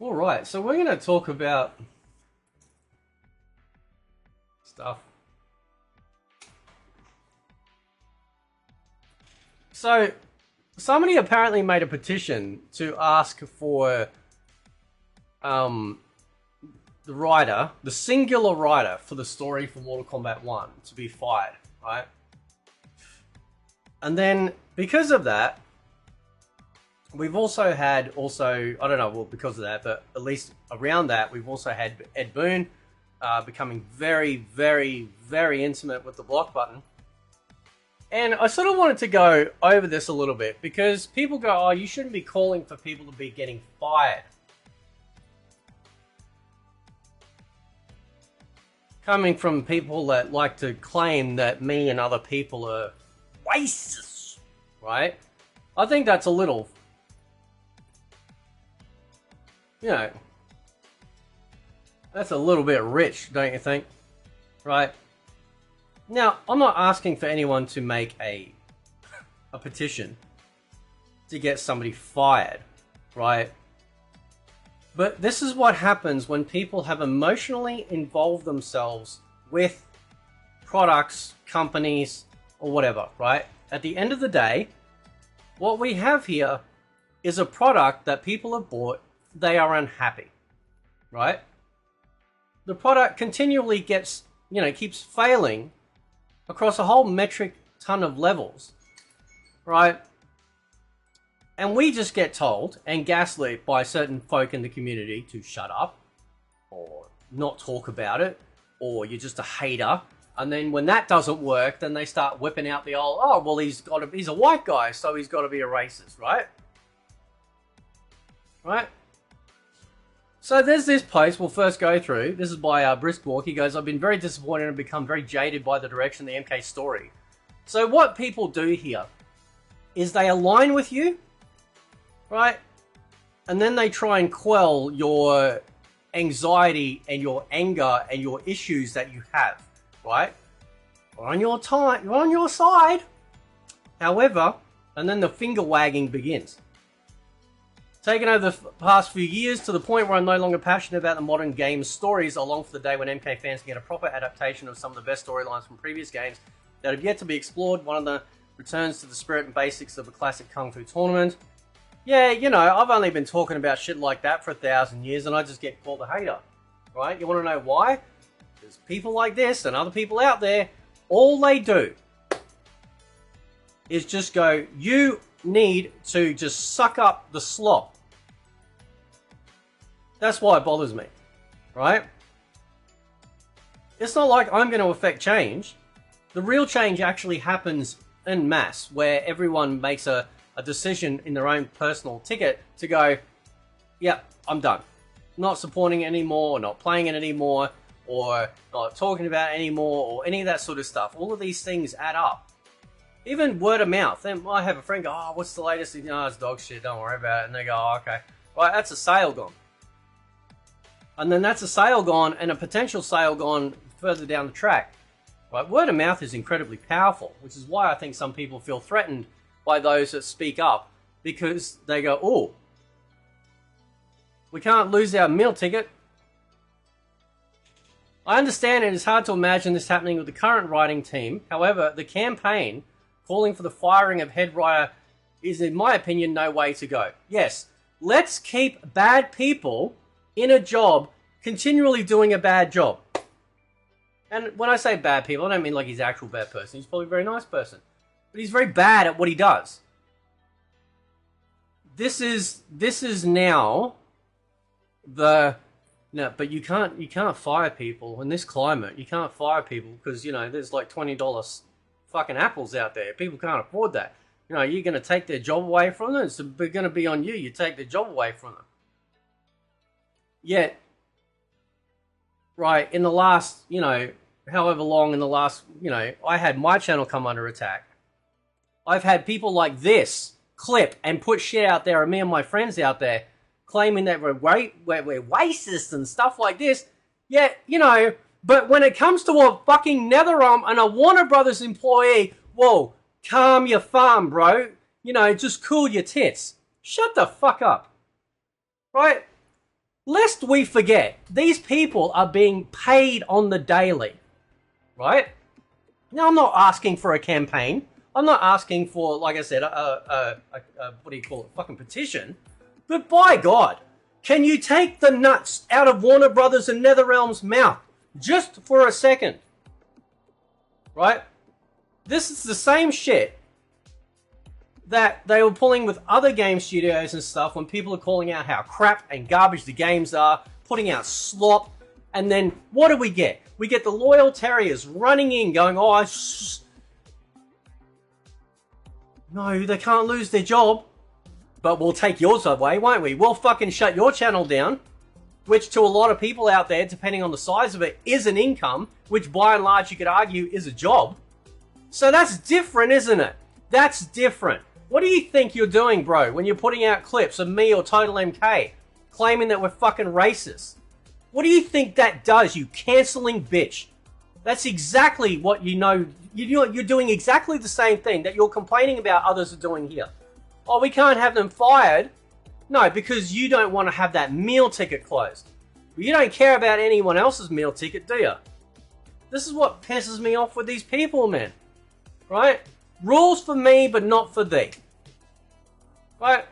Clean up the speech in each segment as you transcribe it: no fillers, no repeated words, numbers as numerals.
All right, so we're going to talk about stuff. So, somebody apparently made a petition to ask for the writer, the singular writer for the story for Mortal Kombat 1 to be fired, right? And then, because of that, we've also had, I don't know, well, because of that, but at least around that, we've also had Ed Boon becoming very, very, very intimate with the block button. And I sort of wanted to go over this a little bit, because people go, oh, you shouldn't be calling for people to be getting fired. Coming from people that like to claim that me and other people are racist, right? I think that's a little, you know, that's a little bit rich, don't you think? Right? Now, I'm not asking for anyone to make a petition to get somebody fired, right? But this is what happens when people have emotionally involved themselves with products, companies, or whatever, right? At the end of the day, what we have here is a product that people have bought. They are unhappy, right? The product continually gets, keeps failing across a whole metric ton of levels, right? And we just get told and gaslit by certain folk in the community to shut up or not talk about it, or you're just a hater. And then when that doesn't work, then they start whipping out the old, oh, well, he's a white guy, so he's got to be a racist, right? Right? So there's this post we'll first go through. This is by Briskwalk. He goes, I've been very disappointed and become very jaded by the direction of the MK story. So what people do here is they align with you, right? And then they try and quell your anxiety and your anger and your issues that you have, right? We're on your time, you're on your side. However, and then the finger wagging begins. Taken over the past few years to the point where I'm no longer passionate about the modern game's stories. I long for the day when MK fans can get a proper adaptation of some of the best storylines from previous games that have yet to be explored. One of the returns to the spirit and basics of a classic Kung Fu tournament. Yeah, I've only been talking about shit like that for 1,000 years and I just get called a hater, right? You want to know why? Because people like this and other people out there, all they do is just go, you need to just suck up the slop. That's why it bothers me, right? It's not like I'm going to affect change. The real change actually happens en masse, where everyone makes a decision in their own personal ticket to go, yeah, I'm done. Not supporting it anymore, or not playing it anymore, or not talking about it anymore, or any of that sort of stuff. All of these things add up. Even word of mouth. Then I have a friend go, oh, what's the latest? It's dog shit, don't worry about it. And they go, oh, okay. Right, that's a sale gone. And then that's a sale gone and a potential sale gone further down the track. Right, word of mouth is incredibly powerful, which is why I think some people feel threatened by those that speak up, because they go, oh, we can't lose our meal ticket. I understand it is hard to imagine this happening with the current writing team. However, the campaign calling for the firing of head writer is, in my opinion, no way to go. Yes, let's keep bad people in a job continually doing a bad job. And when I say bad people, I don't mean like he's an actual bad person. He's probably a very nice person. But he's very bad at what he does. This is now the... No, but you can't fire people in this climate. You can't fire people because, there's like $20 fucking apples out there. People can't afford that. You're going to take their job away from them? It's going to be on you. You take their job away from them. Yet, right, in the last, however long in the last, I had my channel come under attack. I've had people like this clip and put shit out there, and me and my friends out there claiming that we're racist and stuff like this. Yet, but when it comes to a fucking NetherRealm and a Warner Brothers employee, whoa, calm your farm, bro. Just cool your tits. Shut the fuck up. Right? lest we forget, these people are being paid on the daily, right? Now, I'm not asking for a campaign. I'm not asking for, like I said, what do you call it, fucking petition. But by God, can you take the nuts out of Warner Brothers and NetherRealm's mouth just for a second? Right? This is the same shit that they were pulling with other game studios and stuff when people are calling out how crap and garbage the games are, putting out slop, and then what do we get? We get the loyal terriers running in going, oh, no, they can't lose their job, but we'll take yours away, won't we? We'll fucking shut your channel down, which to a lot of people out there, depending on the size of it, is an income, which by and large you could argue is a job. So that's different, isn't it? That's different. What do you think you're doing, bro, when you're putting out clips of me or Total MK claiming that we're fucking racist? What do you think that does, you cancelling bitch? That's exactly what you know. You're doing exactly the same thing that you're complaining about others are doing here. Oh, we can't have them fired. No, because you don't want to have that meal ticket closed. You don't care about anyone else's meal ticket, do you? This is what pisses me off with these people, man. Right? Rules for me, but not for thee. Right?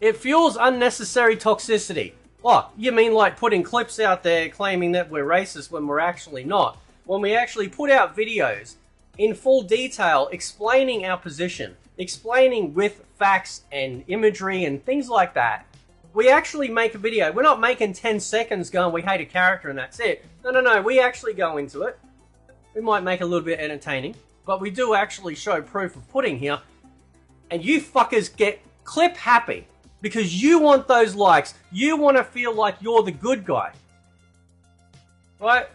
It fuels unnecessary toxicity. Oh, you mean like putting clips out there claiming that we're racist when we're actually not? When we actually put out videos in full detail explaining our position, explaining with facts and imagery and things like that, we actually make a video. We're not making 10 seconds going, we hate a character and that's it. No, we actually go into it. We might make it a little bit entertaining, but we do actually show proof of pudding here. And you fuckers get clip happy because you want those likes. You want to feel like you're the good guy. Right?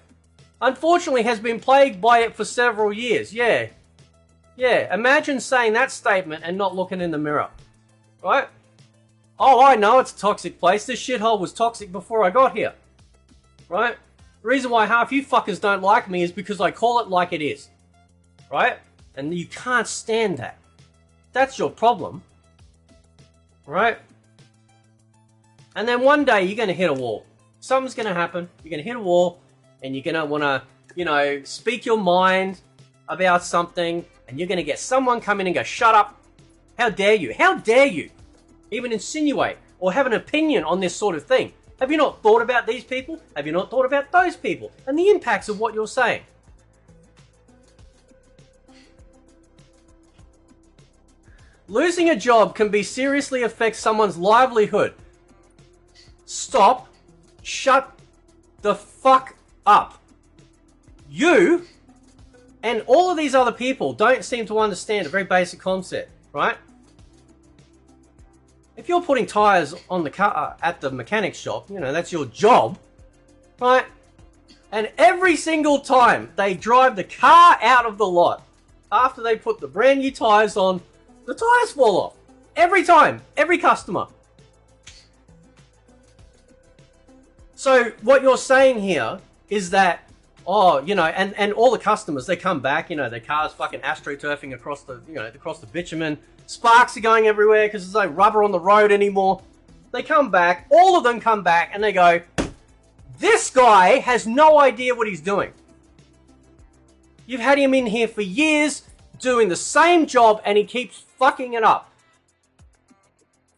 Unfortunately has been plagued by it for several years. Yeah, imagine saying that statement and not looking in the mirror. Right? Oh, I know it's a toxic place. This shithole was toxic before I got here. Right? The reason why half you fuckers don't like me is because I call it like it is. Right? And you can't stand that. That's your problem. Right? And then one day you're going to hit a wall. Something's going to happen. You're going to hit a wall. And you're going to want to, speak your mind about something. And you're going to get someone come in and go, shut up. How dare you? How dare you even insinuate or have an opinion on this sort of thing? Have you not thought about these people? Have you not thought about those people? And the impacts of what you're saying? Losing a job can be seriously affect someone's livelihood. Stop. Shut the fuck up. You and all of these other people don't seem to understand a very basic concept, right? If you're putting tires on the car at the mechanic shop, that's your job, right? And every single time they drive the car out of the lot, after they put the brand new tires on, the tires fall off. Every time. Every customer. So what you're saying here is that, and all the customers, they come back, their car's fucking astroturfing across the bitumen. Sparks are going everywhere because there's no rubber on the road anymore. They come back, all of them come back, and they go, this guy has no idea what he's doing. You've had him in here for years, doing the same job, and he keeps fucking it up.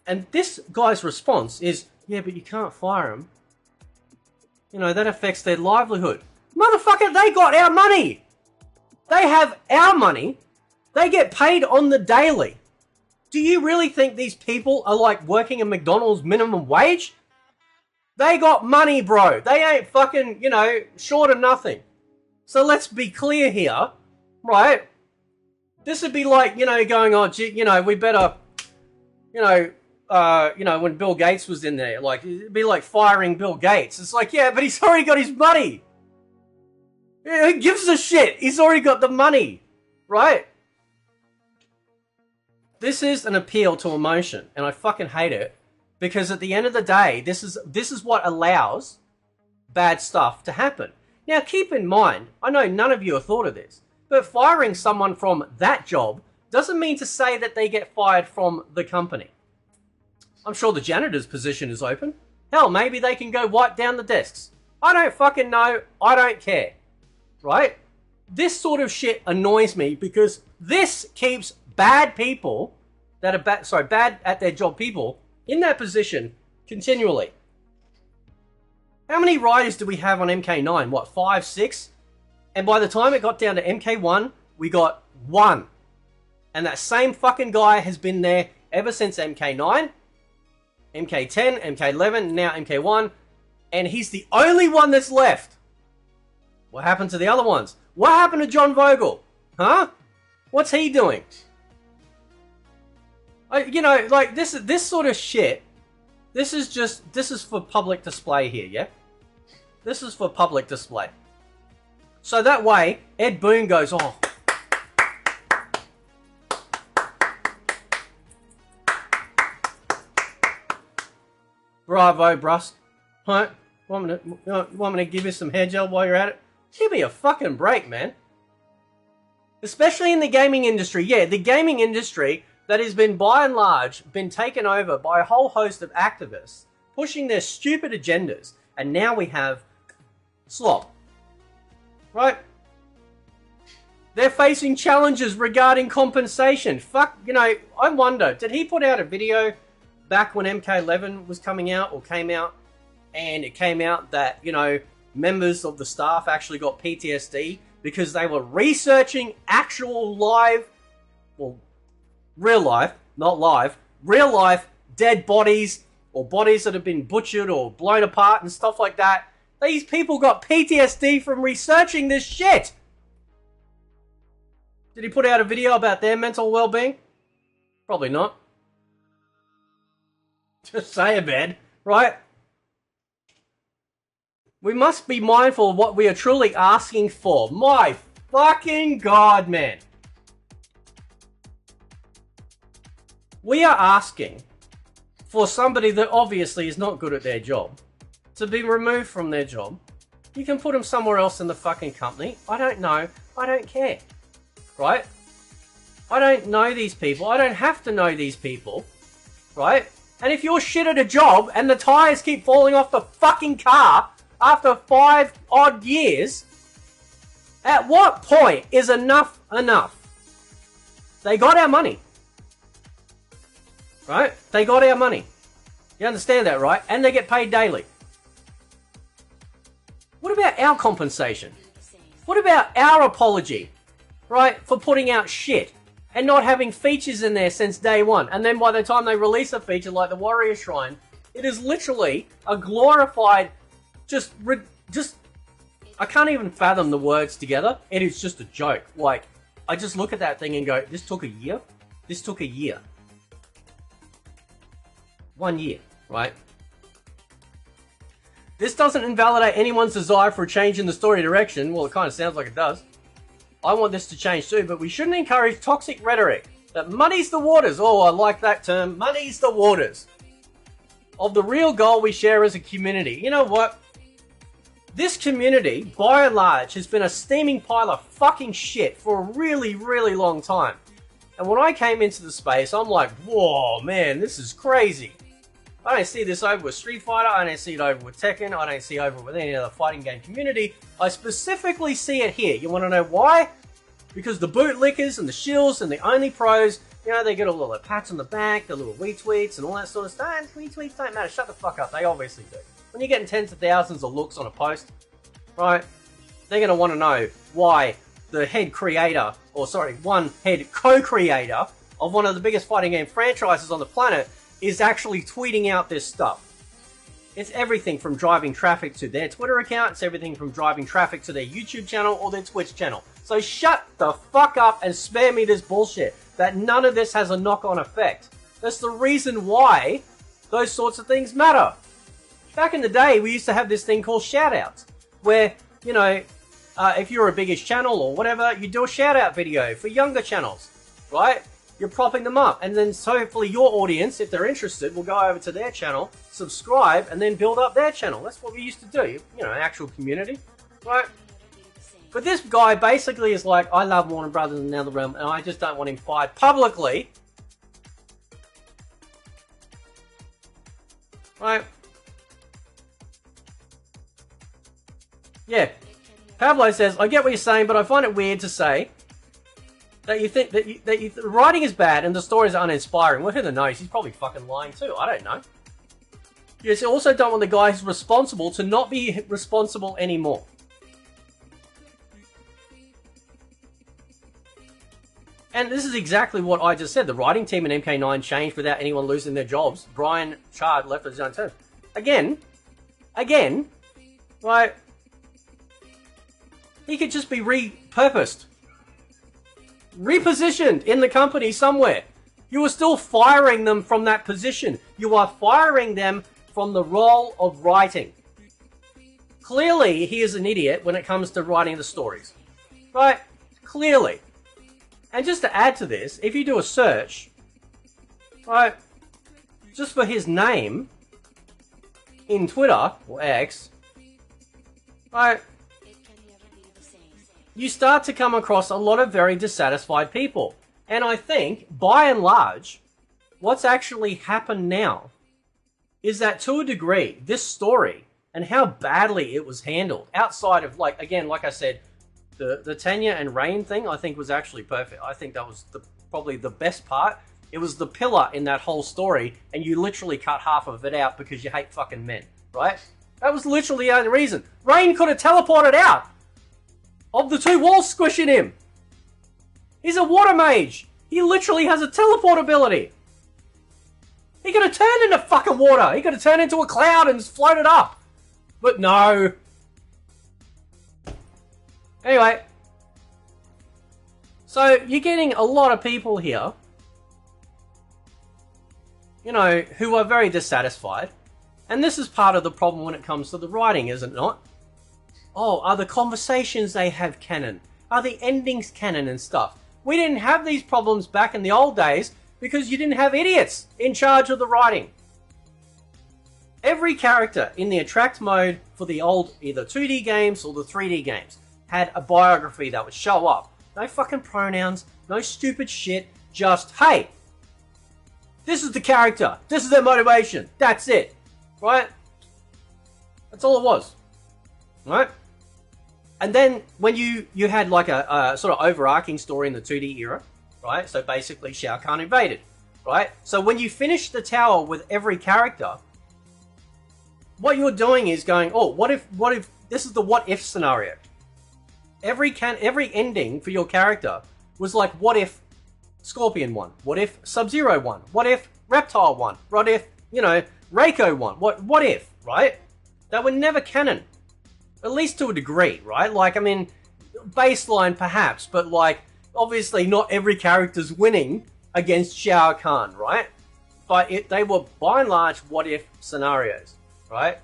And this guy's response is, yeah, but you can't fire him. That affects their livelihood. Motherfucker, they got our money. They have our money. They get paid on the daily. Do you really think these people are like working a McDonald's minimum wage? They got money, bro. They ain't fucking, short of nothing. So let's be clear here, right? This would be like, going on, we better, when Bill Gates was in there, like, it'd be like firing Bill Gates. It's like, yeah, but he's already got his money. Yeah, who gives a shit? He's already got the money, right? This is an appeal to emotion, and I fucking hate it, because at the end of the day, this is what allows bad stuff to happen. Now, keep in mind, I know none of you have thought of this, but firing someone from that job doesn't mean to say that they get fired from the company. I'm sure the janitor's position is open. Hell, maybe they can go wipe down the desks. I don't fucking know. I don't care. Right? This sort of shit annoys me because this keeps bad people that are bad at their job people in that position continually. How many riders do we have on MK9? What, 5, 6? And by the time it got down to MK1, we got 1. And that same fucking guy has been there ever since MK9, MK10, MK11, now MK1. And he's the only one that's left. What happened to the other ones? What happened to John Vogel? Huh? What's he doing? You know, like, this sort of shit, this is for public display here, yeah? This is for public display. So that way, Ed Boon goes, oh. Bravo, Brust. Huh? Want me to give you some hair gel while you're at it? Give me a fucking break, man. Especially in the gaming industry. Yeah, the gaming industry that has been, by and large, been taken over by a whole host of activists pushing their stupid agendas. And now we have slop. Right? They're facing challenges regarding compensation. Fuck, you know, I wonder, did he put out a video back when MK11 was coming out or came out? And it came out that, you know, members of the staff actually got PTSD because they were researching actual live, well, real life, not live, real life dead bodies or bodies that have been butchered or blown apart and stuff like that. These people got PTSD from researching this shit. Did he put out a video about their mental well-being? Probably not. Just say it, man, right? We must be mindful of what we are truly asking for. My fucking God, man. We are asking for somebody that obviously is not good at their job to be removed from their job. You can put them somewhere else in the fucking company. I don't know. I don't care. Right? I don't know these people. I don't have to know these people. Right? And if you're shit at a job and the tires keep falling off the fucking car after 5 odd years, at what point is enough enough? They got our money. Right? They got our money. You understand that, right? And they get paid daily. What about our compensation? What about our apology? Right? For putting out shit and not having features in there since day one. And then by the time they release a feature like the Warrior Shrine, it is literally a glorified, I can't even fathom the words together. It is just a joke. Like, I just look at that thing and go, this took a year? This took a year. 1 year, right? This doesn't invalidate anyone's desire for a change in the story direction. Well, it kind of sounds like it does. I want this to change too, but we shouldn't encourage toxic rhetoric that muddies the waters. Oh, I like that term. Muddies the waters of the real goal we share as a community. You know what? This community, by and large, has been a steaming pile of fucking shit for a really, really long time. And when I came into the space, I'm like, whoa, man, this is crazy. I don't see this over with Street Fighter, I don't see it over with Tekken, I don't see it over with any other fighting game community. I specifically see it here. You want to know why? Because the bootlickers and the shills and the only pros, you know, they get all the little pats on the back, the little retweets and all that sort of stuff. And retweets don't matter, shut the fuck up, they obviously do. When you're getting tens of thousands of looks on a post, right, they're going to want to know why the head creator, or sorry, one head co-creator of one of the biggest fighting game franchises on the planet is actually tweeting out this stuff. It's everything from driving traffic to their Twitter account, it's everything from driving traffic to their YouTube channel or their Twitch channel. So shut the fuck up and spare me this bullshit that none of this has a knock-on effect. That's the reason why those sorts of things matter. Back in the day, we used to have this thing called shoutouts, where, you know, if you're a biggish channel or whatever, you do a shout-out video for younger channels, right? You're propping them up, and then so hopefully your audience, if they're interested, will go over to their channel, subscribe, and then build up their channel. That's what we used to do, you know, an actual community, right? But this guy basically is like, I love Warner Brothers and NetherRealm, and I just don't want him fired publicly, right? Yeah. Pablo says, I get what you're saying, but I find it weird to say that you think that the writing is bad and the stories are uninspiring. Well, who knows? He's probably fucking lying too. I don't know. Yes, you also don't want the guy who's responsible to not be responsible anymore. And this is exactly what I just said. The writing team in MK9 changed without anyone losing their jobs. Brian Chard left his own terms. Again, right? He could just be repurposed. Repositioned in the company somewhere. You are still firing them from that position. You are firing them from the role of writing. Clearly, he is an idiot when it comes to writing the stories. Right? Clearly. And just to add to this, if you do a search, right, just for his name in Twitter, or X, right, you start to come across a lot of very dissatisfied people. And I think, by and large, what's actually happened now is that, to a degree, this story and how badly it was handled, outside of, like, again, like I said, the Tanya and Rain thing, I think was actually perfect. I think that was probably the best part. It was the pillar in that whole story, and you literally cut half of it out because you hate fucking men, right? That was literally the only reason. Rain could have teleported out of the two walls squishing him. He's a water mage. He literally has a teleport ability. He could have turned into fucking water. He could have turned into a cloud and floated up. But no. Anyway. So, you're getting a lot of people here, you know, who are very dissatisfied. And this is part of the problem when it comes to the writing, is it not? Oh, are the conversations they have canon? Are the endings canon and stuff? We didn't have these problems back in the old days because you didn't have idiots in charge of the writing. Every character in the attract mode for the old either 2D games or the 3D games had a biography that would show up. No fucking pronouns, no stupid shit, just, hey, this is the character, this is their motivation, that's it, right? That's all it was, right? And then when you had like a sort of overarching story in the 2D era, right? So basically Shao Kahn invaded, right? So when you finish the tower with every character, what you're doing is going, oh, what if, this is the what if scenario. Every ending for your character was like, what if Scorpion won? What if Sub-Zero won? What if Reptile won? What if, you know, Reiko won? What if, right? They were never canon. At least to a degree, right? Like, I mean, baseline perhaps, but like, obviously not every character's winning against Shao Kahn, right? But they were, by and large, what if scenarios, right?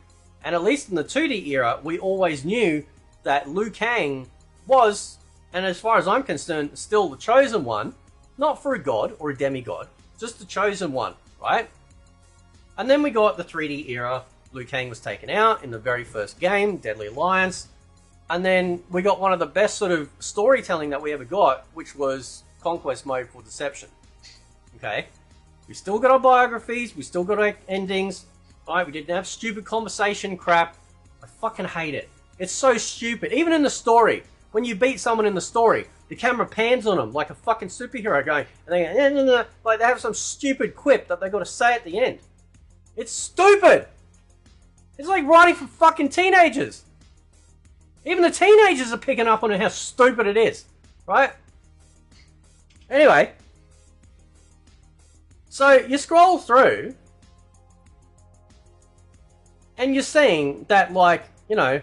And at least in the 2D era, we always knew that Liu Kang was, and as far as I'm concerned, still the chosen one, not for a god or a demigod, just the chosen one, right? And then we got the 3D era. Liu Kang was taken out in the very first game, Deadly Alliance, and then we got one of the best sort of storytelling that we ever got, which was Conquest Mode for Deception. Okay? We still got our biographies, we still got our endings, right? We didn't have stupid conversation crap. I fucking hate it. It's so stupid. Even in the story, when you beat someone in the story, the camera pans on them like a fucking superhero going, and they go, nah, nah, nah, like they have some stupid quip that they got to say at the end. It's stupid! It's like writing for fucking teenagers. Even the teenagers are picking up on how stupid it is, right? Anyway, so you scroll through, and you're seeing that, like, you know,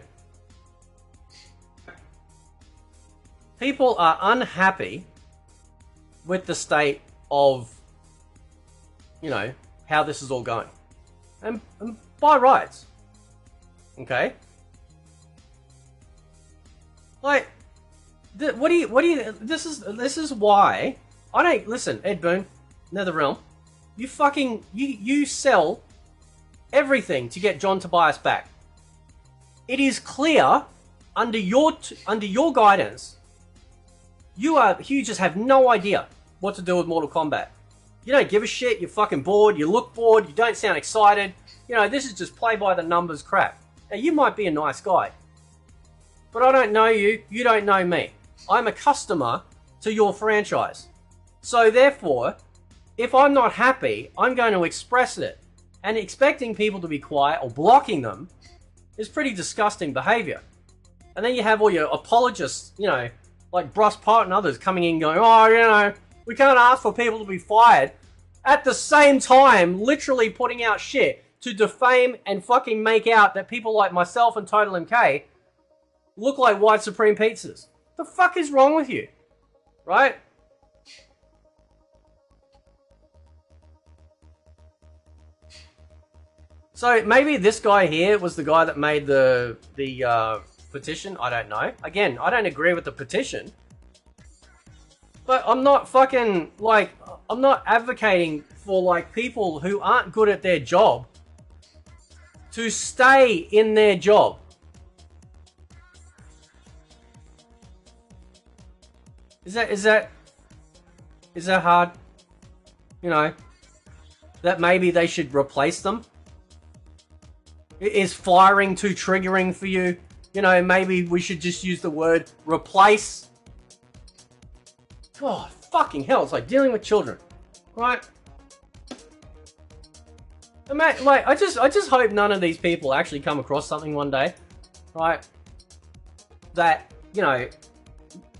people are unhappy with the state of, you know, how this is all going. And by rights. Okay? Like, what do you, this is why, I don't, listen, Ed Boon, NetherRealm, you fucking, you sell everything to get John Tobias back. It is clear, under your guidance, you just have no idea what to do with Mortal Kombat. You don't give a shit, you're fucking bored, you look bored, you don't sound excited. You know, this is just play by the numbers crap. Now, you might be a nice guy. but I don't know you, you don't know me. I'm a customer to your franchise. So therefore, if I'm not happy, I'm going to express it. And expecting people to be quiet or blocking them is pretty disgusting behavior. And then you have all your apologists, you know, like Bruce Part and others coming in going, oh, you know, we can't ask for people to be fired. At the same time, literally putting out shit to defame and fucking make out that people like myself and Total MK look like white supreme pizzas. The fuck is wrong with you? Right? So maybe this guy here was the guy that made the petition. I don't know. Again, I don't agree with the petition. But I'm not fucking, like, I'm not advocating for, like, people who aren't good at their job to stay in their job. Is that hard? You know, that maybe they should replace them? Is firing too triggering for you? You know, maybe we should just use the word replace. Oh, fucking hell, it's like dealing with children, right? Like, I just hope none of these people actually come across something one day, right? That, you know,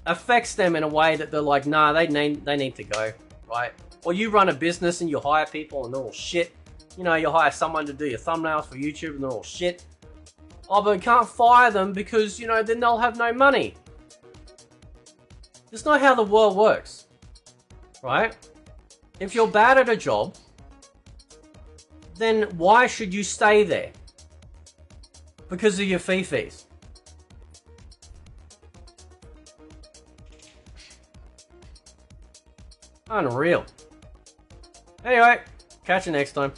affects them in a way that they're like, nah, they need to go, right? Or you run a business and you hire people and they're all shit. You know, you hire someone to do your thumbnails for YouTube and they're all shit. Oh, but you can't fire them because, you know, then they'll have no money. That's not how the world works, right? If you're bad at a job, then why should you stay there? Because of your fees. Unreal. Anyway, catch you next time.